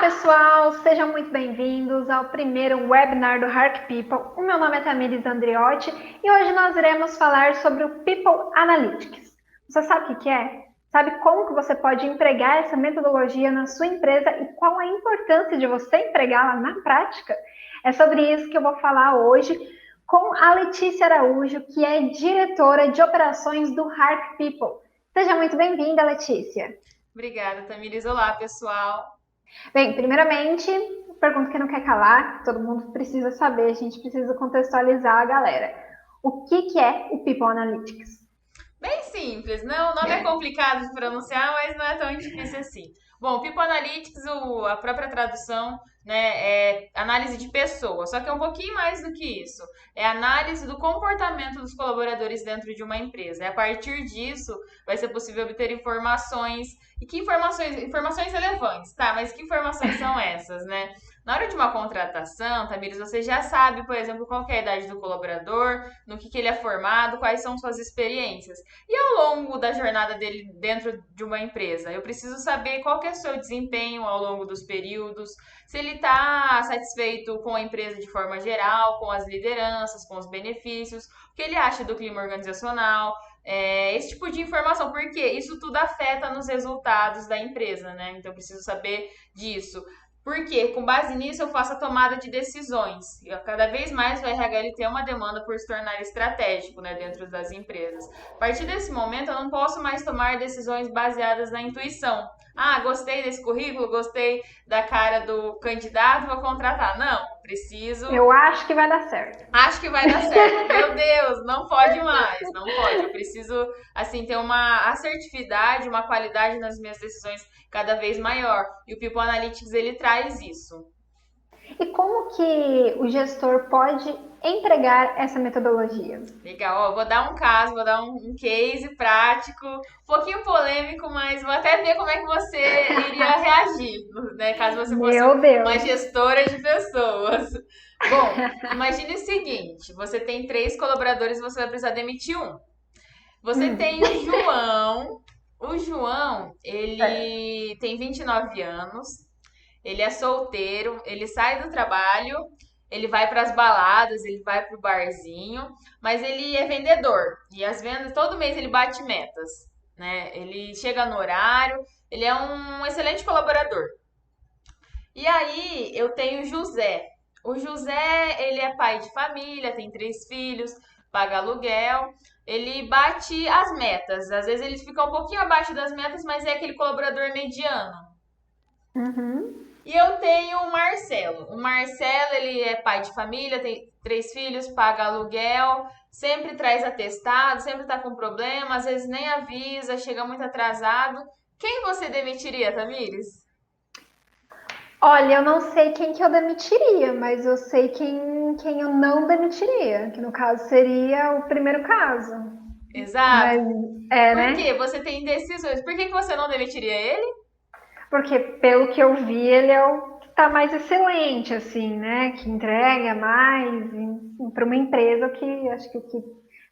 pessoal, sejam muito bem-vindos ao primeiro webinar do Hark People. O meu nome é Tamires Andriotti e hoje nós iremos falar sobre o People Analytics. Você sabe o que é? Sabe como que você pode empregar essa metodologia na sua empresa e qual a importância de você empregá-la na prática? É sobre isso que eu vou falar hoje com a Letícia Araújo, que é diretora de operações do Hark People. Seja muito bem-vinda, Letícia. Obrigada, Tamires. Olá, pessoal. Bem, primeiramente, pergunta que não quer calar, que todo mundo precisa saber, a gente precisa contextualizar a galera. O que é o People Analytics? Bem simples, né? O nome é complicado de pronunciar, mas não é tão difícil assim. Bom, People Analytics, a própria tradução, né, é análise de pessoas, só que é um pouquinho mais do que isso. É análise do comportamento dos colaboradores dentro de uma empresa. E a partir disso, vai ser possível obter informações. E que informações? Informações relevantes, tá? Mas que informações são essas, né? Na hora de uma contratação, Tamires, você já sabe, por exemplo, qual que é a idade do colaborador, no que ele é formado, quais são suas experiências. E ao longo da jornada dele dentro de uma empresa, eu preciso saber qual que é o seu desempenho ao longo dos períodos, se ele está satisfeito com a empresa de forma geral, com as lideranças, com os benefícios, o que ele acha do clima organizacional, esse tipo de informação, porque isso tudo afeta nos resultados da empresa, né? Então eu preciso saber disso. Porque, com base nisso, eu faço a tomada de decisões. E cada vez mais o RH ele tem uma demanda por se tornar estratégico, né, dentro das empresas. A partir desse momento, eu não posso mais tomar decisões baseadas na intuição. Ah, gostei desse currículo, gostei da cara do candidato, vou contratar. Não, preciso. Eu acho que vai dar certo. Acho que vai dar certo. Meu Deus, não pode mais, não pode. Eu preciso, assim, ter uma assertividade, uma qualidade nas minhas decisões cada vez maior. E o People Analytics, ele traz isso. E como que o gestor pode empregar essa metodologia? Legal, ó, vou dar um caso, vou dar um case prático, um pouquinho polêmico, mas vou até ver como é que você iria reagir, né? Caso você fosse Meu uma Deus! gestora de pessoas. Bom, imagine o seguinte: você tem 3 colaboradores e você vai precisar demitir um. Você Hum, tem o João. O João, certo. ele tem 29 anos, ele é solteiro, ele sai do trabalho, ele vai para as baladas, ele vai pro barzinho, mas ele é vendedor. E as vendas, todo mês ele bate metas, né? Ele chega no horário, ele é um excelente colaborador. E aí eu tenho o José. O José, ele é pai de família, tem 3 filhos, paga aluguel. Ele bate as metas. Às vezes ele fica um pouquinho abaixo das metas, mas é aquele colaborador mediano. Uhum. E eu tenho o Marcelo. O Marcelo, ele é pai de família, tem 3 filhos, paga aluguel, sempre traz atestado, sempre tá com problema, às vezes nem avisa, chega muito atrasado. Quem você demitiria, Tamires? Olha, eu não sei quem que eu demitiria, mas eu sei quem eu não demitiria, que no caso seria o primeiro caso. Exato. Mas é, Por quê? né? Você tem decisões. Por que você não demitiria ele? Porque pelo que eu vi, ele é o que está mais excelente, assim, né? Que entrega mais para uma empresa que acho que o que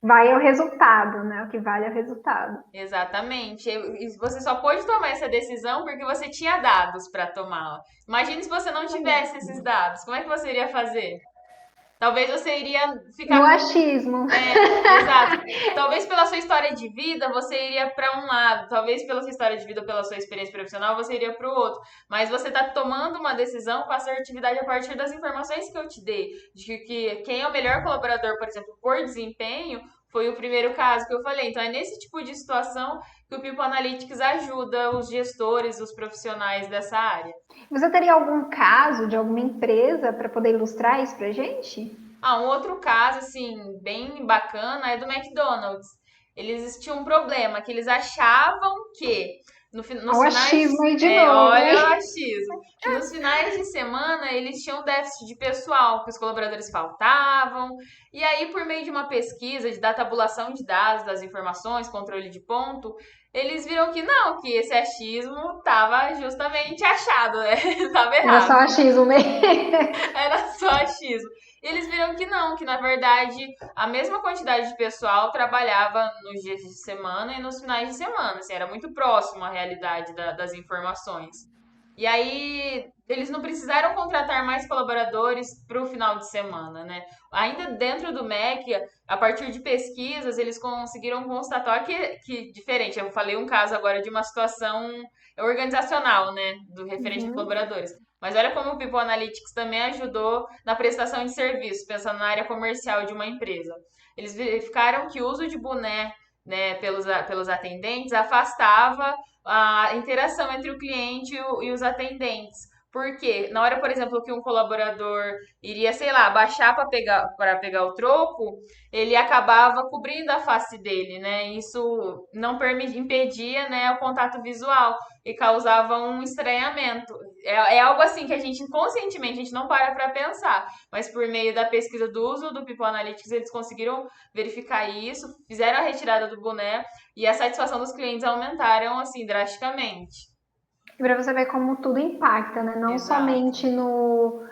vai é o resultado, né? O que vale é o resultado. Exatamente. E você só pôde tomar essa decisão porque você tinha dados para tomá-la. Imagine se você não tivesse esses dados. Como é que você iria fazer? Talvez você iria No ficar com. achismo. Exato. Talvez pela sua história de vida você iria para um lado, talvez pela sua história de vida, ou pela sua experiência profissional, você iria para o outro. Mas você está tomando uma decisão com assertividade a partir das informações que eu te dei, de que quem é o melhor colaborador, por exemplo, por desempenho, foi o primeiro caso que eu falei. Então é nesse tipo de situação que o People Analytics ajuda os gestores, os profissionais dessa área. Você teria algum caso de alguma empresa para poder ilustrar isso para gente? Ah, um outro caso, assim, bem bacana é do McDonald's. Eles tinham um problema, que eles achavam que nos Ao finais. achismo aí de novo, Olha o hein? achismo. Que nos finais de semana eles tinham déficit de pessoal, que os colaboradores faltavam. E aí, por meio de uma pesquisa, da tabulação de dados, das informações, controle de ponto, eles viram que não, que esse achismo estava justamente achado, né? Estava Era só errado. achismo mesmo. Era só achismo. E eles viram que não, que na verdade a mesma quantidade de pessoal trabalhava nos dias de semana e nos finais de semana. Assim, era muito próximo à realidade das informações. E aí eles não precisaram contratar mais colaboradores para o final de semana, né? Ainda dentro do MEC, a partir de pesquisas, eles conseguiram constatar que diferente. Eu falei um caso agora de uma situação organizacional, né? Do referente a Uhum. colaboradores. Mas olha como o People Analytics também ajudou na prestação de serviço, pensando na área comercial de uma empresa. Eles verificaram que o uso de boné, né, pelos atendentes afastava a interação entre o cliente e os atendentes. Porque na hora, por exemplo, que um colaborador iria, sei lá, baixar para pegar o troco, ele acabava cobrindo a face dele, né? Isso não impedia, né, o contato visual e causava um estranhamento. É algo assim que a gente inconscientemente a gente não para pensar, mas por meio da pesquisa do uso do People Analytics eles conseguiram verificar isso, fizeram a retirada do boné e a satisfação dos clientes aumentaram assim drasticamente. Para você ver como tudo impacta, né? Não Exato. somente no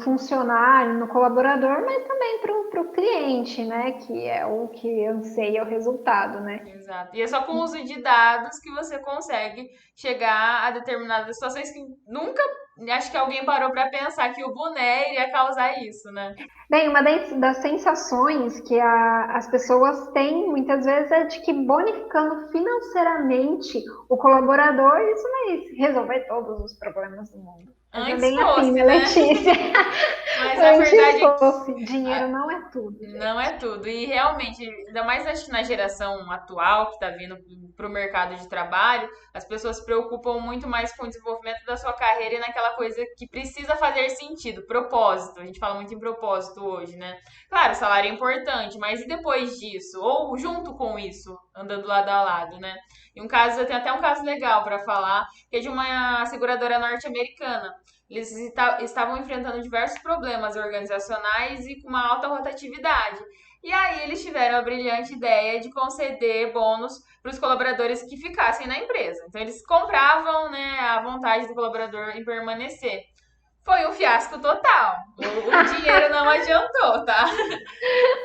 funcionário, no colaborador, mas também para o cliente, né? Que é o que anseia o resultado, né? Exato. E é só com o uso de dados que você consegue chegar a determinadas situações que nunca acho que alguém parou para pensar que o boné iria causar isso, né? Bem, uma das sensações que as pessoas têm muitas vezes é de que bonificando financeiramente o colaborador, isso vai resolver todos os problemas do mundo. Mas é Antes bem assim, fosse, né, né? Letícia? Mas a Antes verdade é que fosse, dinheiro não é tudo, não é gente. tudo. E realmente, ainda mais acho que na geração atual que está vindo para o mercado de trabalho, as pessoas se preocupam muito mais com o desenvolvimento da sua carreira e naquela coisa que precisa fazer sentido, propósito. A gente fala muito em propósito hoje, né? Claro, o salário é importante, mas e depois disso? Ou junto com isso, andando lado a lado, né? E um caso, eu tenho até um caso legal para falar, que é de uma seguradora norte-americana. Eles estavam enfrentando diversos problemas organizacionais e com uma alta rotatividade. E aí eles tiveram a brilhante ideia de conceder bônus para os colaboradores que ficassem na empresa. Então eles compravam, né, a vontade do colaborador em permanecer. Foi um fiasco total. O dinheiro não adiantou, tá?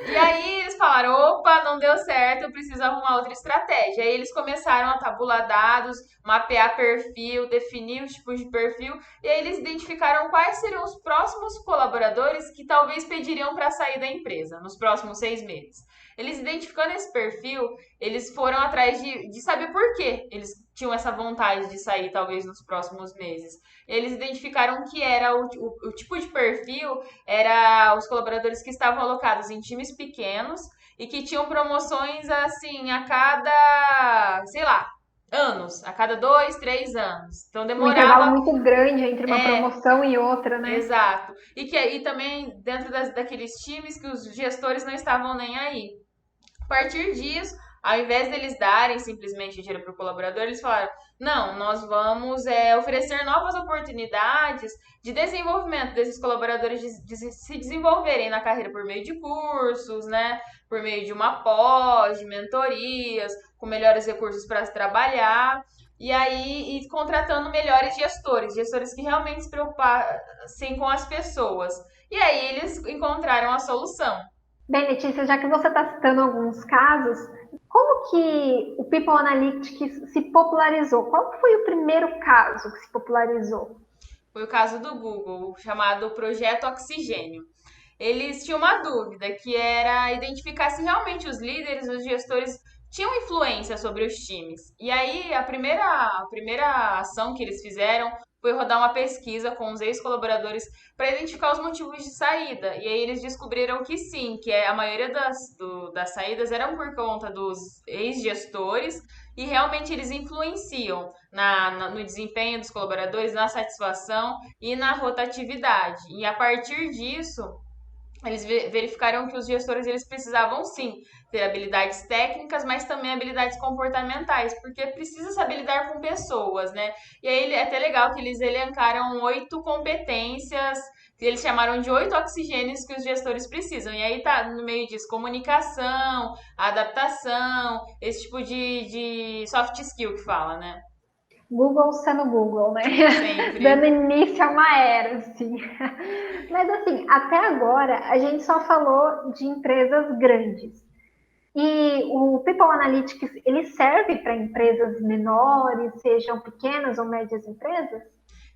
E aí eles falaram: opa, não deu certo, eu preciso arrumar outra estratégia. Aí eles começaram a tabular dados, mapear perfil, definir os tipos de perfil, e aí eles identificaram quais seriam os próximos colaboradores que talvez pediriam para sair da empresa nos próximos 6 meses. Eles identificando esse perfil, eles foram atrás de saber por que eles tinham essa vontade de sair, talvez, nos próximos meses. Eles identificaram que era o tipo de perfil era os colaboradores que estavam alocados em times pequenos e que tinham promoções assim a cada, sei lá, anos, a cada 2, 3 anos. Então Um intervalo demorava, muito grande entre uma é, promoção e outra, né? exato. E também dentro daqueles times que os gestores não estavam nem aí. A partir disso, ao invés deles darem simplesmente dinheiro para o colaborador, eles falaram: não, nós vamos oferecer novas oportunidades de desenvolvimento desses colaboradores de se desenvolverem na carreira por meio de cursos, né? Por meio de uma pós, de mentorias, com melhores recursos para se trabalhar. E aí, e contratando melhores gestores, gestores que realmente se preocupassem com as pessoas. E aí eles encontraram a solução. Bem, Letícia, já que você está citando alguns casos, como que o People Analytics se popularizou? Qual foi o primeiro caso que se popularizou? Foi o caso do Google, chamado Projeto Oxigênio. Eles tinham uma dúvida, que era identificar se realmente os líderes, os gestores tinham influência sobre os times. E aí a primeira ação que eles fizeram foi rodar uma pesquisa com os ex-colaboradores para identificar os motivos de saída. E aí eles descobriram que sim, que a maioria das saídas eram por conta dos ex-gestores e realmente eles influenciam no desempenho dos colaboradores, na satisfação e na rotatividade. E a partir disso, eles verificaram que os gestores eles precisavam sim ter habilidades técnicas, mas também habilidades comportamentais, porque precisa saber lidar com pessoas, né? E aí é até legal que eles elencaram 8 competências que eles chamaram de 8 oxigênios que os gestores precisam. E aí tá no meio disso comunicação, adaptação, esse tipo de soft skill que fala, né? Google sendo Google, né? Dando Sempre. início a uma era, assim. Mas, assim, até agora a gente só falou de empresas grandes. E o People Analytics, ele serve para empresas menores, sejam pequenas ou médias empresas?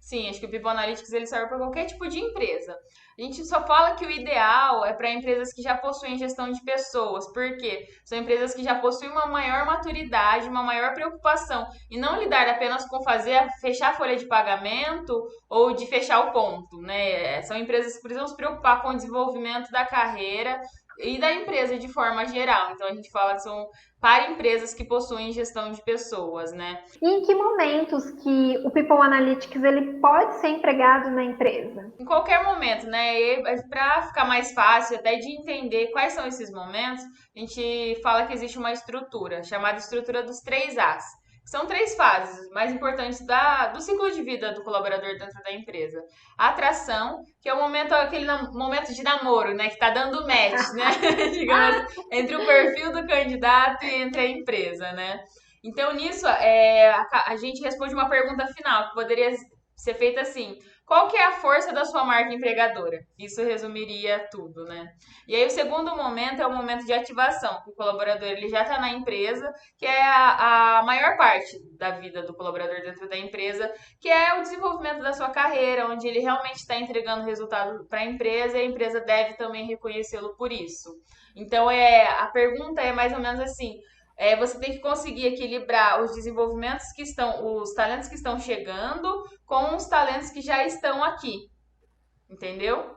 Sim, acho que o People Analytics ele serve para qualquer tipo de empresa. A gente só fala que o ideal é para empresas que já possuem gestão de pessoas, porque são empresas que já possuem uma maior maturidade, uma maior preocupação e não lidar apenas com fechar a folha de pagamento ou de fechar o ponto, né? São empresas que precisam se preocupar com o desenvolvimento da carreira e da empresa de forma geral. Então a gente fala que são para empresas que possuem gestão de pessoas, né? E em que momentos que o People Analytics ele pode ser empregado na empresa? Em qualquer momento, né? E para ficar mais fácil até de entender quais são esses momentos, a gente fala que existe uma estrutura, chamada estrutura dos 3 As. São 3 fases mais importantes do ciclo de vida do colaborador dentro da empresa. A atração, que é o momento, momento de namoro, né? Que tá dando match, né? Digamos assim, entre o perfil do candidato e entre a empresa, né? Então, nisso, a gente responde uma pergunta final, que poderia ser feita assim: qual que é a força da sua marca empregadora? Isso resumiria tudo, né? E aí o segundo momento é o momento de ativação, que o colaborador ele já está na empresa, que é a maior parte da vida do colaborador dentro da empresa, que é o desenvolvimento da sua carreira, onde ele realmente está entregando resultado para a empresa e a empresa deve também reconhecê-lo por isso. Então a pergunta é mais ou menos assim: você tem que conseguir equilibrar os desenvolvimentos os talentos que estão chegando com os talentos que já estão aqui, entendeu?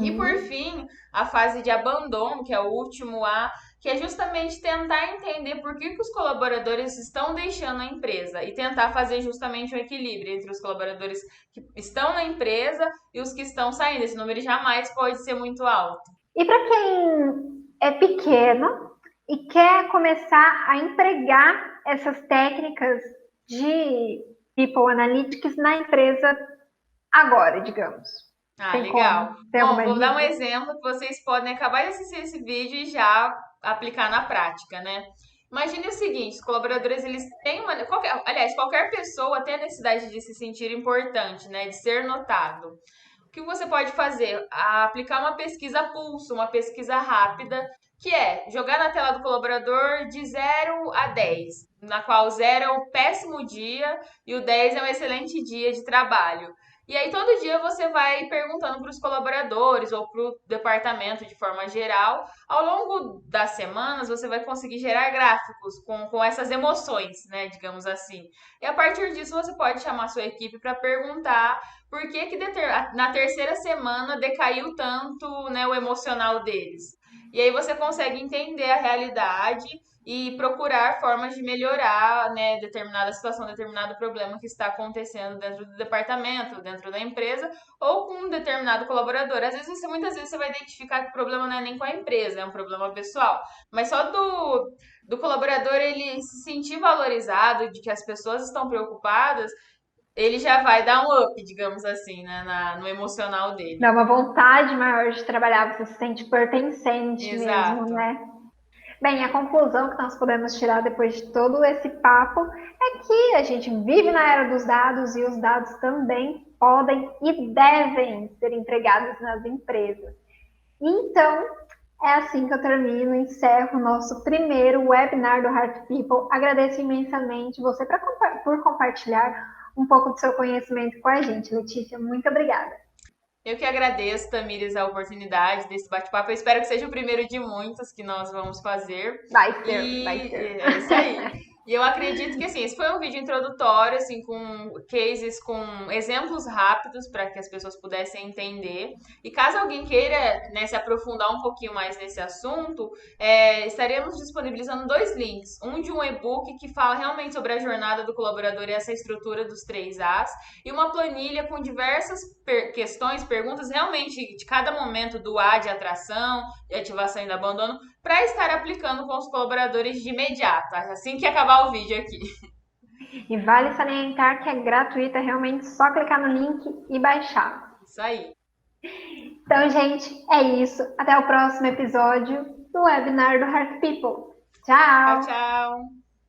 E por Uhum. fim, a fase de abandono, que é o último A, que é justamente tentar entender por que os colaboradores estão deixando a empresa e tentar fazer justamente um equilíbrio entre os colaboradores que estão na empresa e os que estão saindo. Esse número jamais pode ser muito alto. E para quem é pequeno e quer começar a empregar essas técnicas de People Analytics na empresa agora, digamos. Ah, Tem legal. como? Tem Bom, alguma vou dar um dica? exemplo que vocês podem acabar de assistir esse vídeo e já aplicar na prática, né? Imagine o seguinte, os colaboradores, eles têm qualquer pessoa tem a necessidade de se sentir importante, né? De ser notado. O que você pode fazer? Aplicar uma pesquisa pulso, uma pesquisa rápida, que é jogar na tela do colaborador de 0 a 10, na qual 0 é um péssimo dia e o 10 é um excelente dia de trabalho. E aí todo dia você vai perguntando para os colaboradores ou para o departamento de forma geral. Ao longo das semanas você vai conseguir gerar gráficos com essas emoções, né, digamos assim. E a partir disso você pode chamar a sua equipe para perguntar por que na terceira semana decaiu tanto, né, o emocional deles. E aí você consegue entender a realidade e procurar formas de melhorar, né, determinada situação, determinado problema que está acontecendo dentro do departamento, dentro da empresa ou com um determinado colaborador. Muitas vezes você vai identificar que o problema não é nem com a empresa, é um problema pessoal, mas só do colaborador ele se sentir valorizado, de que as pessoas estão preocupadas, ele já vai dar um up, digamos assim, né, no emocional dele. Dá uma vontade maior de trabalhar, você se sente pertencente mesmo, Exato. né? Bem, a conclusão que nós podemos tirar depois de todo esse papo é que a gente vive na era dos dados e os dados também podem e devem ser empregados nas empresas. Então, é assim que eu termino, encerro o nosso primeiro webinar do Heart People. Agradeço imensamente você por compartilhar um pouco do seu conhecimento com a gente, Letícia. Muito obrigada. Eu que agradeço, Tamires, a oportunidade desse bate-papo. Eu espero que seja o primeiro de muitos que nós vamos fazer. Vai ser, vai E ser. é isso aí. E eu acredito que assim, esse foi um vídeo introdutório, assim, com cases, com exemplos rápidos para que as pessoas pudessem entender. E caso alguém queira, né, se aprofundar um pouquinho mais nesse assunto, estaremos disponibilizando 2 links. Um de um e-book que fala realmente sobre a jornada do colaborador e essa estrutura dos 3 As, e uma planilha com diversas questões, perguntas realmente de cada momento do A de atração, de ativação e de abandono, para estar aplicando com os colaboradores de imediato, assim que acabar o vídeo aqui. E vale salientar que é gratuita, é realmente só clicar no link e baixar. Isso aí. Então, gente, é isso. Até o próximo episódio do webinar do Heart People. Tchau, Tchau! tchau.